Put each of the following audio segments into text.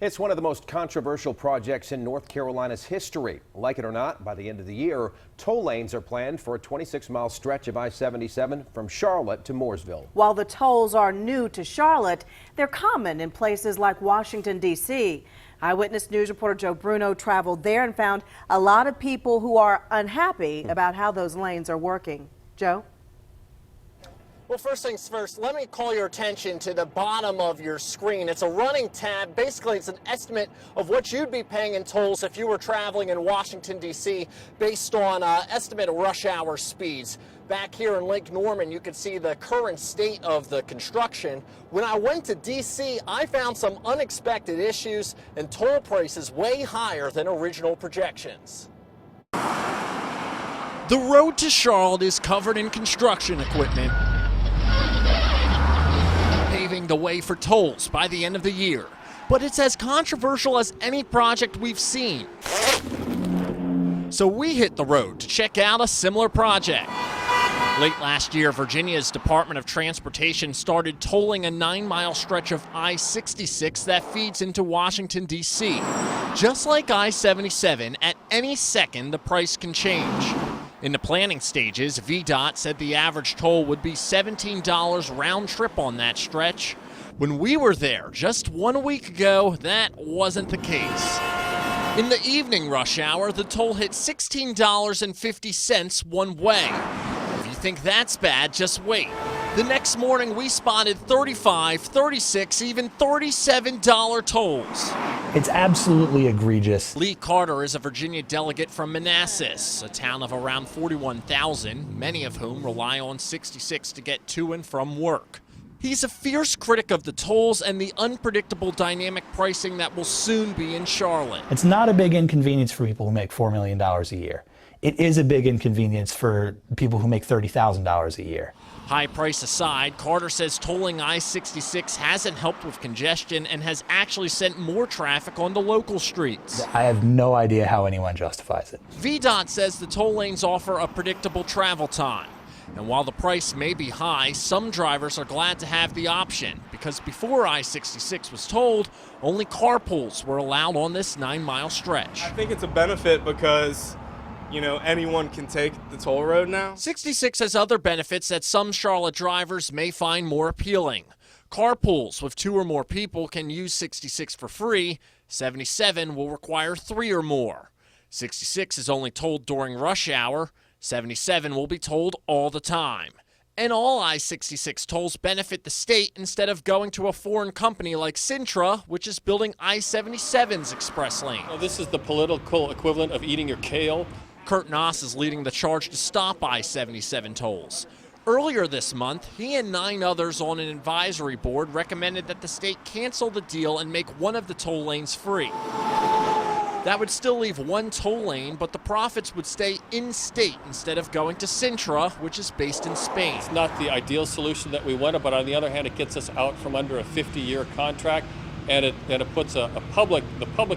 It's one of the most controversial projects in North Carolina's history. Like it or not, by the end of the year, toll lanes are planned for a 26-mile stretch of I-77 from Charlotte to Mooresville. While the tolls are new to Charlotte, they're common in places like Washington, D.C. Eyewitness News reporter Joe Bruno traveled there and found a lot of people who are unhappy about how those lanes are working. Joe? Well, first things first, let me call your attention to the bottom of your screen. It's a running tab. Basically, it's an estimate of what you'd be paying in tolls if you were traveling in Washington, D.C. based on estimated rush hour speeds. Back here in Lake Norman, you can see the current state of the construction. When I went to D.C., I found some unexpected issues and toll prices way higher than original projections. The road to Charlotte is covered in construction equipment, paving the way for tolls by the end of the year. But it's as controversial as any project we've seen. So we hit the road to check out a similar project. Late last year, Virginia's Department of Transportation started tolling a 9-mile stretch of I-76 that feeds into Washington, D.C. Just like I-77, at any second the price can change. In the planning stages, VDOT said the average toll would be $17 round trip on that stretch. When we were there just 1 week ago, that wasn't the case. In the evening rush hour, the toll hit $16.50 one way. If you think that's bad, just wait. The next morning, we spotted $35, $36, even $37 tolls. It's absolutely egregious. Lee Carter is a Virginia delegate from Manassas, a town of around 41,000, many of whom rely on 66 to get to and from work. He's a fierce critic of the tolls and the unpredictable dynamic pricing that will soon be in Charlotte. It's not a big inconvenience for people who make $4 million a year. It is a big inconvenience for people who make $30,000 a year. High price aside, Carter says tolling I-66 hasn't helped with congestion and has actually sent more traffic on the local streets. I have no idea how anyone justifies it. VDOT says the toll lanes offer a predictable travel time. And while the price may be high, some drivers are glad to have the option, because before I-66 was tolled, only carpools were allowed on this 9-mile stretch. I think it's a benefit because anyone can take the toll road now. 66 has other benefits that some Charlotte drivers may find more appealing. Carpools with 2 or more people can use 66 for free. 77 will require 3 or more. 66 is only tolled during rush hour. 77 will be tolled all the time. And all I-66 tolls benefit the state instead of going to a foreign company like Sintra, which is building I-77's express lane. Well, this is the political equivalent of eating your kale. Kurt Noss is leading the charge to stop I-77 tolls. Earlier this month, he and 9 others on an advisory board recommended that the state cancel the deal and make one of the toll lanes free. That would still leave 1 toll lane, but the profits would stay in-state instead of going to Sintra, which is based in Spain. It's not the ideal solution that we wanted, but on the other hand, it gets us out from under a 50-year contract, and it puts the public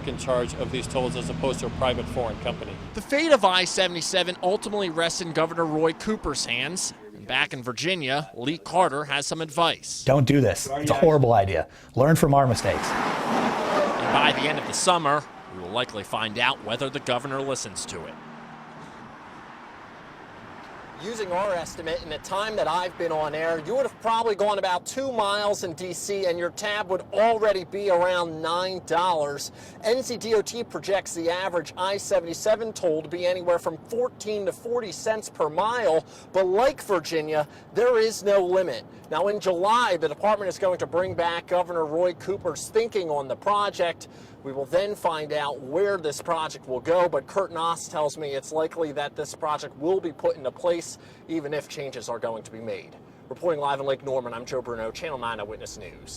in charge of these tolls as opposed to a private foreign company. The fate of I-77 ultimately rests in Governor Roy Cooper's hands. And back in Virginia, Lee Carter has some advice. Don't do this. It's a horrible idea. Learn from our mistakes. And by the end of the summer, we will likely find out whether the governor listens to it. Using our estimate, in the time that I've been on air, you would have probably gone about 2 miles in D.C. and your tab would already be around $9. NCDOT projects the average I-77 toll to be anywhere from 14 to 40 cents per mile, but like Virginia, there is no limit. Now in July, the department is going to bring back Governor Roy Cooper's thinking on the project. We will then find out where this project will go, but Kurt Noss tells me it's likely that this project will be put into place even if changes are going to be made. Reporting live in Lake Norman, I'm Joe Bruno, Channel 9 Eyewitness News.